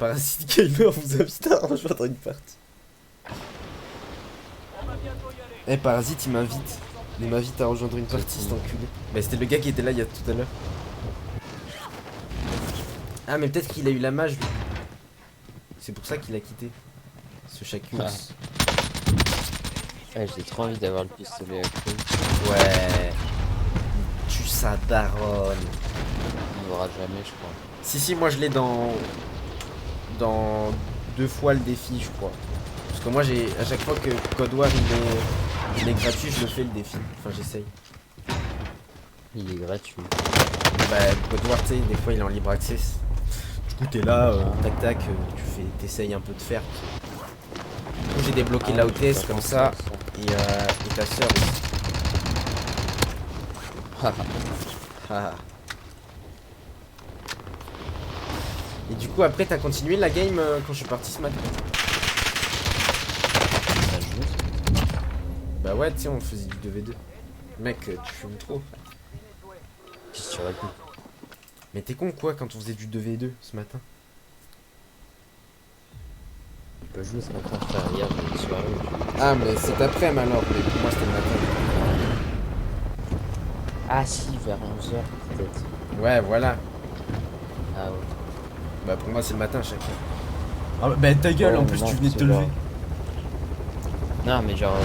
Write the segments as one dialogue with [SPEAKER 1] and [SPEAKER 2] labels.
[SPEAKER 1] Parasite Gamer vous invite à rejoindre une partie. Eh, Parasite, il m'invite. Il m'invite à rejoindre une partie, cet enculé. Bah, c'était le gars qui était là il y a tout à l'heure. Ah, mais peut-être qu'il a eu la mage, lui. C'est pour ça qu'il a quitté. Ce Shakus.
[SPEAKER 2] Ouais, j'ai trop envie d'avoir le pistolet à clé.
[SPEAKER 1] Ouais. Tu sa daronne.
[SPEAKER 2] On l'aura jamais, je crois.
[SPEAKER 1] Si, moi je l'ai dans 2 fois le défi, je crois. Parce que moi, à chaque fois que Code War il est gratuit, je le fais le défi. Enfin, j'essaye.
[SPEAKER 2] Il est gratuit.
[SPEAKER 1] Bah, Code War, tu sais, des fois il est en libre access. Du coup, t'es là, tac tac, t'essayes un peu de faire. Du coup, j'ai débloqué la hôtesse comme ça. Et ta soeur aussi. Et du coup, après, t'as continué la game quand je suis parti ce matin? Bah ouais, tu sais, on faisait du 2v2. Mec, tu fumes trop.
[SPEAKER 2] Qu'est-ce que tu racontes?
[SPEAKER 1] Mais t'es con quoi quand on faisait du 2v2 ce matin?
[SPEAKER 2] On peut jouer ce matin, frère. Hier, j'ai une soirée où
[SPEAKER 1] Ah, mais c'est après-midi alors, mais pour moi c'était le matin.
[SPEAKER 2] Ah si, vers 11h peut-être.
[SPEAKER 1] Ouais, voilà.
[SPEAKER 2] Ah ouais.
[SPEAKER 1] Bah pour moi c'est le matin chacun. Ah bah ta gueule,
[SPEAKER 2] Oh,
[SPEAKER 1] en plus
[SPEAKER 2] non,
[SPEAKER 1] tu venais de te
[SPEAKER 2] c'est
[SPEAKER 1] lever.
[SPEAKER 2] genre- Non mais genre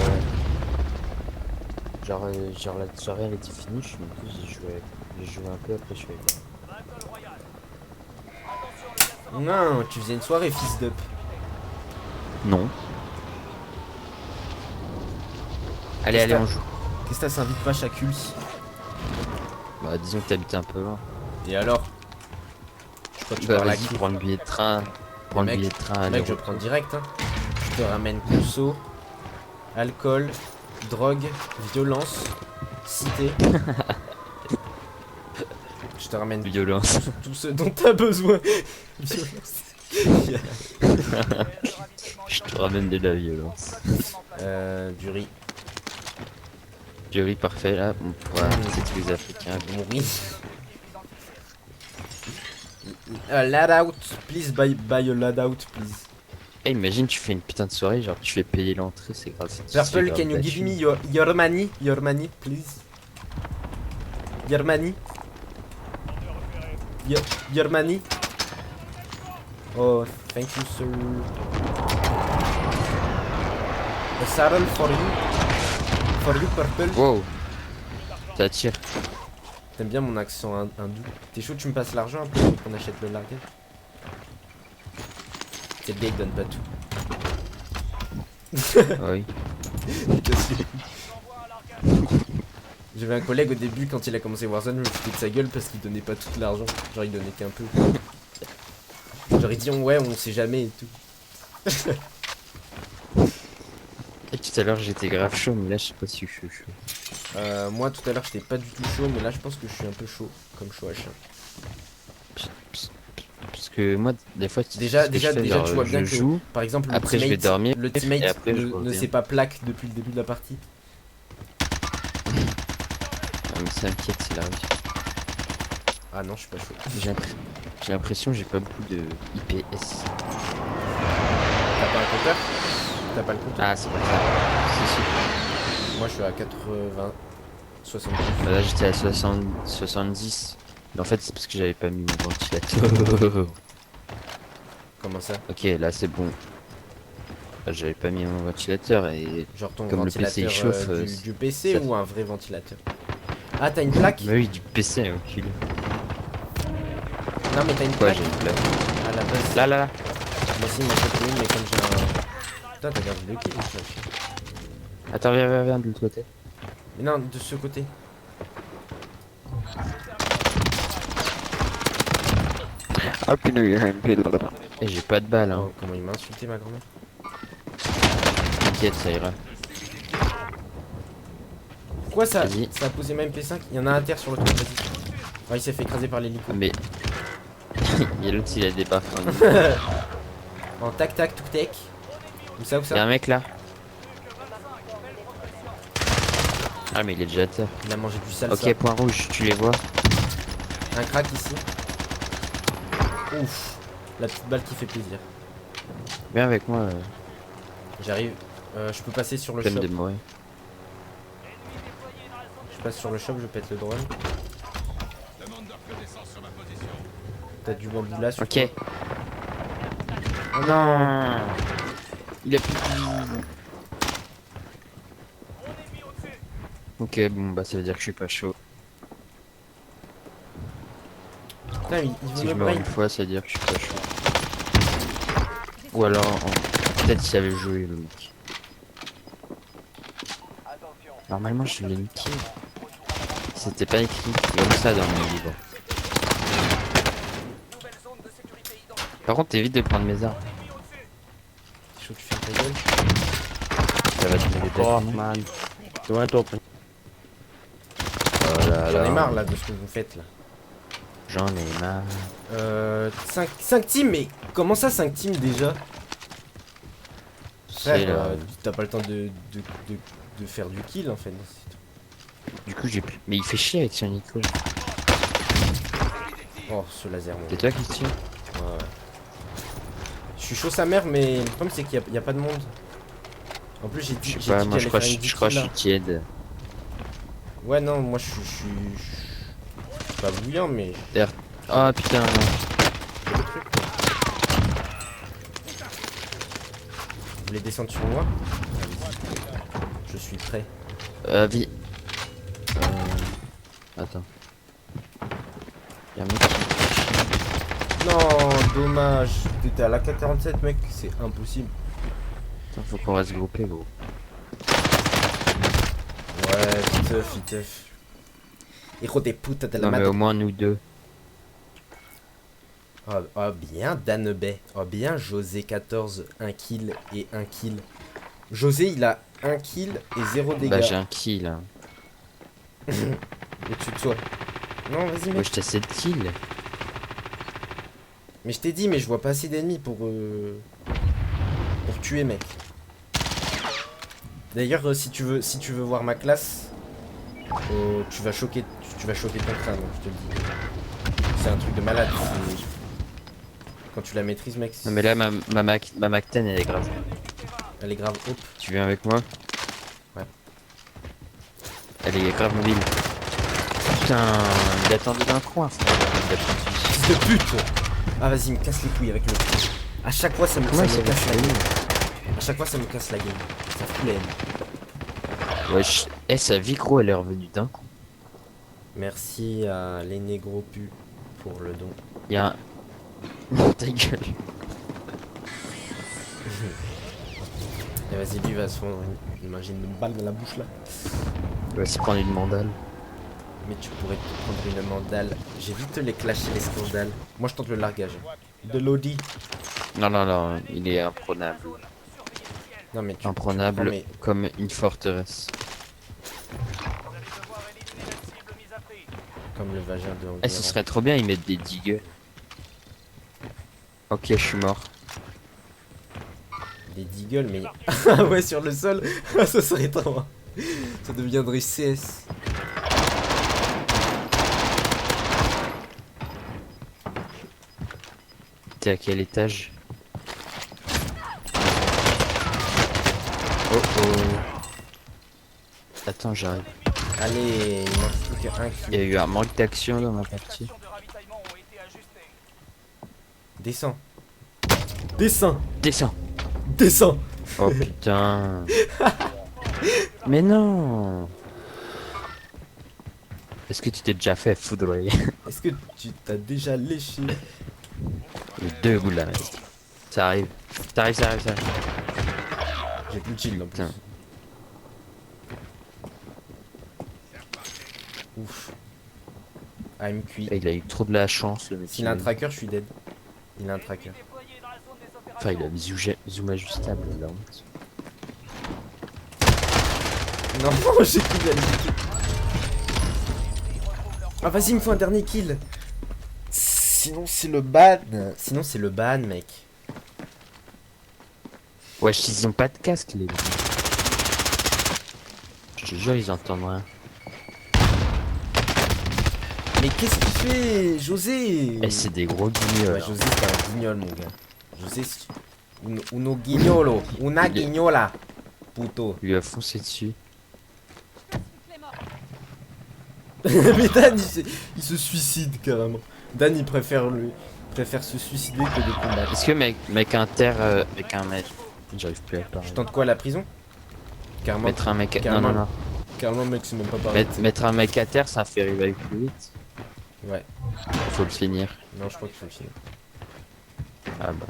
[SPEAKER 2] la soirée elle était finie, je suis monté, j'ai joué un peu, après je suis allé voir.
[SPEAKER 1] Non, tu faisais une soirée fils d'up.
[SPEAKER 2] Non. Allez,
[SPEAKER 1] Qu'est-ce
[SPEAKER 2] allez, on joue.
[SPEAKER 1] Qu'est-ce que ça s'invite pas Shakuls?
[SPEAKER 2] Bah disons que t'habites un peu loin.
[SPEAKER 1] Et alors? Je crois que tu
[SPEAKER 2] Bah
[SPEAKER 1] parles à
[SPEAKER 2] vas-y,
[SPEAKER 1] qui?
[SPEAKER 2] prends le billet de train. Prends le
[SPEAKER 1] Mec,
[SPEAKER 2] billet de train,
[SPEAKER 1] Mec, je
[SPEAKER 2] aller-retour.
[SPEAKER 1] prends direct hein. Je te ramène conso, alcool, drogue, violence, cité. Je te ramène
[SPEAKER 2] Violence.
[SPEAKER 1] tout ce dont t'as besoin. Violence.
[SPEAKER 2] Je te ramène de la violence.
[SPEAKER 1] Du riz.
[SPEAKER 2] Du riz parfait là, on pourra c'est tous les Africains.
[SPEAKER 1] Mon riz. Loadout, please buy a loadout, please.
[SPEAKER 2] Eh, imagine tu fais une putain de soirée, genre tu fais payer l'entrée, c'est grave.
[SPEAKER 1] Purple, can you give me your money? Your money, please. Your money. Your money. Oh, thank you, sir. A saddle for you. For you, Purple.
[SPEAKER 2] Wow. Ça tire.
[SPEAKER 1] T'aimes bien mon accent hindou. T'es chaud, tu me passes l'argent un peu pour qu'on achète le larguage? C'est le gars, il donne pas tout.
[SPEAKER 2] Oui.
[SPEAKER 1] J'avais un collègue au début, quand il a commencé Warzone, je me foutais de sa gueule parce qu'il donnait pas tout l'argent. Genre, il donnait qu'un peu. Genre, il dit ouais, on sait jamais et tout.
[SPEAKER 2] Et tout à l'heure j'étais grave chaud, mais là je sais pas si je suis chaud.
[SPEAKER 1] Moi, tout à l'heure, j'étais pas du tout chaud, mais là, je pense que je suis un peu chaud, comme chaud à chien.
[SPEAKER 2] Parce que moi, des fois,
[SPEAKER 1] Déjà, tu vois bien
[SPEAKER 2] je
[SPEAKER 1] que,
[SPEAKER 2] joue,
[SPEAKER 1] par exemple,
[SPEAKER 2] après je vais dormir,
[SPEAKER 1] le
[SPEAKER 2] et
[SPEAKER 1] teammate
[SPEAKER 2] après je
[SPEAKER 1] ne
[SPEAKER 2] reviens.
[SPEAKER 1] s'est pas plaque depuis le début de la partie.
[SPEAKER 2] Ah, mais ça inquiète, c'est la réussite.
[SPEAKER 1] Ah non, je suis pas chaud.
[SPEAKER 2] J'ai l'impression que j'ai pas beaucoup de IPS.
[SPEAKER 1] T'as pas un compteur? T'as pas le compteur?
[SPEAKER 2] Ah, c'est pas ça. Si, si.
[SPEAKER 1] Moi, je suis à 80, 70.
[SPEAKER 2] Bah là j'étais à 70. Mais en fait, c'est parce que j'avais pas mis mon ventilateur.
[SPEAKER 1] Comment ça?
[SPEAKER 2] Ok, là c'est bon. Bah, j'avais pas mis mon ventilateur et.
[SPEAKER 1] Genre ton
[SPEAKER 2] Comme le PC,
[SPEAKER 1] ventilateur
[SPEAKER 2] il chauffe,
[SPEAKER 1] du PC
[SPEAKER 2] ça-
[SPEAKER 1] ou un vrai ventilateur? Ah, t'as une plaque?
[SPEAKER 2] Bah oui, du PC, enculé.
[SPEAKER 1] Non, mais t'as une
[SPEAKER 2] Quoi,
[SPEAKER 1] plaque
[SPEAKER 2] j'ai une plaque.
[SPEAKER 1] à la base.
[SPEAKER 2] Là, là, là.
[SPEAKER 1] Moi aussi, moi j'ai une, mais comme j'ai un. Putain, t'as gardé le kill, ça.
[SPEAKER 2] Attends, viens de l'autre côté.
[SPEAKER 1] Mais non, de ce côté.
[SPEAKER 2] Et j'ai pas de balles, hein.
[SPEAKER 1] Oh, comment il m'a insulté, ma grand-mère.
[SPEAKER 2] T'inquiète, ça ira.
[SPEAKER 1] Pourquoi ça
[SPEAKER 2] Vas-y.
[SPEAKER 1] a posé ma MP5? Il y en a un à terre sur le toit, vas-y. Ouais, il s'est fait écraser par l'hélico.
[SPEAKER 2] Mais. Il y a l'autre, il a des baffes.
[SPEAKER 1] En tac tac, tuk tac. Où ça, où
[SPEAKER 2] Y'a un
[SPEAKER 1] ça?
[SPEAKER 2] mec là. Ah, mais il est déjà à terre.
[SPEAKER 1] Il a mangé du salsa.
[SPEAKER 2] Ok, point rouge, tu les vois.
[SPEAKER 1] Un crack ici. Ouf. La petite balle qui fait plaisir.
[SPEAKER 2] Viens avec moi,
[SPEAKER 1] J'arrive. Je peux passer sur le
[SPEAKER 2] peine
[SPEAKER 1] shop.
[SPEAKER 2] de mourir.
[SPEAKER 1] Je passe sur le shop, je pète le drone. T'as du bambou là sur
[SPEAKER 2] Ok.
[SPEAKER 1] toi.
[SPEAKER 2] Oh non. Il a plus de... Ok, bon bah ça veut dire que je suis pas chaud.
[SPEAKER 1] Putain, il veut
[SPEAKER 2] Si
[SPEAKER 1] me
[SPEAKER 2] je meurs
[SPEAKER 1] break.
[SPEAKER 2] une fois, ça veut dire que je suis pas chaud. Ou alors, peut-être s'il avait joué le mec. Normalement, je l'ai niqué. C'était pas écrit comme ça dans mon livre. Par contre, évite de prendre mes armes.
[SPEAKER 1] C'est chaud, tu fermes ta gueule.
[SPEAKER 2] Ça va te mettre des
[SPEAKER 3] Oh
[SPEAKER 2] têtes.
[SPEAKER 3] man, don't open.
[SPEAKER 2] Oh là
[SPEAKER 1] J'en ai
[SPEAKER 2] là.
[SPEAKER 1] marre là de ce que vous faites là.
[SPEAKER 2] J'en ai marre.
[SPEAKER 1] 5 teams, mais comment ça 5 teams déjà?
[SPEAKER 2] C'est
[SPEAKER 1] Frère,
[SPEAKER 2] là.
[SPEAKER 1] t'as pas le temps de faire du kill en fait.
[SPEAKER 2] Du coup, j'ai plus. Mais il fait chier avec son Nico.
[SPEAKER 1] Oh, ce laser, moi.
[SPEAKER 2] C'est toi qui tire?
[SPEAKER 1] Ouais, ouais. Je suis chaud sa mère, mais le problème c'est qu'il y a pas de monde. En plus, j'ai dit,
[SPEAKER 2] Je sais
[SPEAKER 1] j'ai
[SPEAKER 2] pas,
[SPEAKER 1] dit
[SPEAKER 2] moi
[SPEAKER 1] qu'elle
[SPEAKER 2] je
[SPEAKER 1] allait
[SPEAKER 2] crois,
[SPEAKER 1] faire une
[SPEAKER 2] je crois que je
[SPEAKER 1] 10
[SPEAKER 2] suis tiède.
[SPEAKER 1] Ouais, non, moi je suis pas bouillant, mais
[SPEAKER 2] Oh putain, non.
[SPEAKER 1] j'ai des trucs. Vous voulez descendre sur moi? Allez-y. Je suis prêt.
[SPEAKER 2] Vie. Attends. Y'a un mec qui...
[SPEAKER 1] Non, dommage. T'étais à la K47, mec, c'est impossible.
[SPEAKER 2] Attends, faut qu'on reste groupé, gros.
[SPEAKER 1] Ouais, viteuf, viteuf. Hijo de puta de la
[SPEAKER 2] Non, mais
[SPEAKER 1] madre.
[SPEAKER 2] au moins nous deux.
[SPEAKER 1] Ah, bien Danebay. Oh bien José 14, 1 kill et 1 kill. José il a 1 kill et 0 dégâts.
[SPEAKER 2] Bah, j'ai un kill. Hein.
[SPEAKER 1] Au-dessus de toi. Non, vas-y
[SPEAKER 2] Moi,
[SPEAKER 1] mec.
[SPEAKER 2] j'étais à 7 kills.
[SPEAKER 1] Mais je t'ai dit, mais je vois pas assez d'ennemis pour tuer mec. D'ailleurs, si tu veux voir ma classe, tu vas choquer ton crâne, je te le dis. C'est un truc de malade. Quand tu la maîtrises, mec.
[SPEAKER 2] Non, mais là, ma Mac 10, elle est grave.
[SPEAKER 1] Elle est grave. Hop.
[SPEAKER 2] Tu viens avec moi?
[SPEAKER 1] Ouais.
[SPEAKER 2] Elle est grave mobile. Putain, il attendait d'un coin, frère. Il a plus de soucis.
[SPEAKER 1] Fils de pute. Ah vas-y, me casse les couilles avec le. À chaque fois ça me
[SPEAKER 2] Comment il
[SPEAKER 1] casse la
[SPEAKER 2] s'appelle?
[SPEAKER 1] gueule. À chaque fois ça me casse la gueule. Ça fout la haine.
[SPEAKER 2] Wesh. Eh, sa vie, gros, elle est revenue d'un coup.
[SPEAKER 1] Merci à l'aîné gros pu pour le don.
[SPEAKER 2] Y'a un. Ta gueule.
[SPEAKER 1] Et vas-y, lui va se fondre imagine une balle dans la bouche là.
[SPEAKER 2] Il va se prendre une mandale.
[SPEAKER 1] Mais tu pourrais te prendre une mandale. J'ai vu te les clasher les scandales. Moi je tente le largage. De l'audi.
[SPEAKER 2] Non, non, non, il est imprenable.
[SPEAKER 1] Non mais tu
[SPEAKER 2] Imprenable
[SPEAKER 1] prends, mais
[SPEAKER 2] comme une forteresse.
[SPEAKER 1] comme le vagin de
[SPEAKER 2] Eh, ce serait trop bien, ils mettent des digues. Ok, je suis mort.
[SPEAKER 1] des deagles mais. Ah ouais sur le sol. Ça serait trop. Ça deviendrait CS.
[SPEAKER 2] T'es à quel étage? Oh oh. Attends, j'arrive.
[SPEAKER 1] Allez, il manque plus qu'un
[SPEAKER 2] Il y a
[SPEAKER 1] kill.
[SPEAKER 2] eu un manque d'action dans ma partie.
[SPEAKER 1] Descends. Descends.
[SPEAKER 2] Descends.
[SPEAKER 1] Descends.
[SPEAKER 2] Oh putain. Mais non. Est-ce que tu t'es déjà fait foudroyer?
[SPEAKER 1] Est-ce que tu t'as déjà léché?
[SPEAKER 2] Les deux bouts là, mec. Ça arrive. Ça arrive, ça arrive, ça arrive.
[SPEAKER 1] J'ai plus de shield en plus.
[SPEAKER 2] Putain.
[SPEAKER 1] Ouf. I'm cuit.
[SPEAKER 2] Il a eu trop de la chance, le mec.
[SPEAKER 1] S'il a un tracker, je suis dead. Il a un tracker.
[SPEAKER 2] Enfin, il a des zoom ajustables là.
[SPEAKER 1] Non, j'ai plus de Ah vas-y, il me faut un dernier kill. Sinon c'est le ban. Sinon c'est le ban, mec.
[SPEAKER 2] Wesh, ils ont pas de casque, les mecs. Je te jure, ils entendent rien.
[SPEAKER 1] Mais mais qu'est-ce qu'il fait, José?
[SPEAKER 2] Eh, c'est des gros guignols.
[SPEAKER 1] Ouais, José, c'est un guignol, mon gars. José, c'est... Uno guignolo. Una guignola. Puto.
[SPEAKER 2] Il lui a foncé dessus.
[SPEAKER 1] Mais Dan, il se suicide carrément. Dan, il préfère se suicider que de combattre.
[SPEAKER 2] Est-ce que mec inter avec un mec. J'arrive plus à parler.
[SPEAKER 1] Je tente quoi, la prison? Carrément.
[SPEAKER 2] Mettre un mec à... Non,
[SPEAKER 1] carrément,
[SPEAKER 2] non, non.
[SPEAKER 1] Carrément, mec, c'est même pas pareil.
[SPEAKER 2] Mettre un mec à terre, ça fait revive plus vite.
[SPEAKER 1] Ouais.
[SPEAKER 2] Faut le finir.
[SPEAKER 1] Non, je crois qu'il faut le finir.
[SPEAKER 2] Ah bah.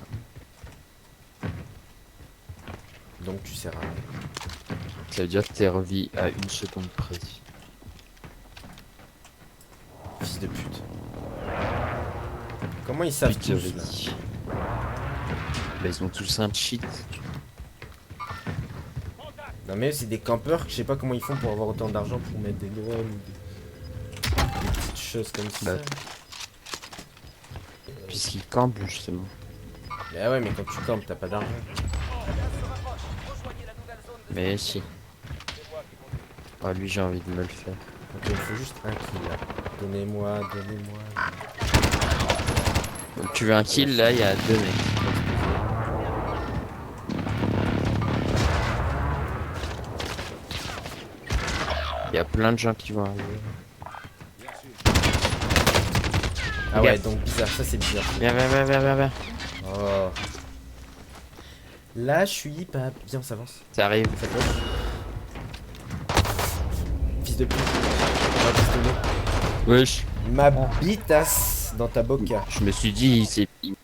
[SPEAKER 1] Donc, tu sers à rien.
[SPEAKER 2] Ça veut dire que t'es revis à 1 seconde près.
[SPEAKER 1] Fils de pute. Comment ils savent tous, là?
[SPEAKER 2] Bah, ils ont tous un cheat.
[SPEAKER 1] Non mais c'est des campeurs que je sais pas comment ils font pour avoir autant d'argent pour mettre des drones ou des petites choses comme ça.
[SPEAKER 2] Bah. Puisqu'ils campent justement.
[SPEAKER 1] Bah ouais, mais quand tu campes t'as pas d'argent.
[SPEAKER 2] Mais si. Oh lui j'ai envie de me le faire.
[SPEAKER 1] Donc il me faut juste un kill là. Donnez-moi.
[SPEAKER 2] Donc tu veux un kill là, il y a 2 mecs. Il y a plein de gens qui vont arriver.
[SPEAKER 1] Ah ouais, donc bizarre, ça c'est bizarre.
[SPEAKER 2] Viens.
[SPEAKER 1] Oh. Là je suis pas bien, on s'avance.
[SPEAKER 2] Ça arrive.
[SPEAKER 1] Ça cloche. Fils de pute. On va pistolet.
[SPEAKER 2] Wesh.
[SPEAKER 1] Ma bitasse dans ta boca.
[SPEAKER 2] Je me suis dit, il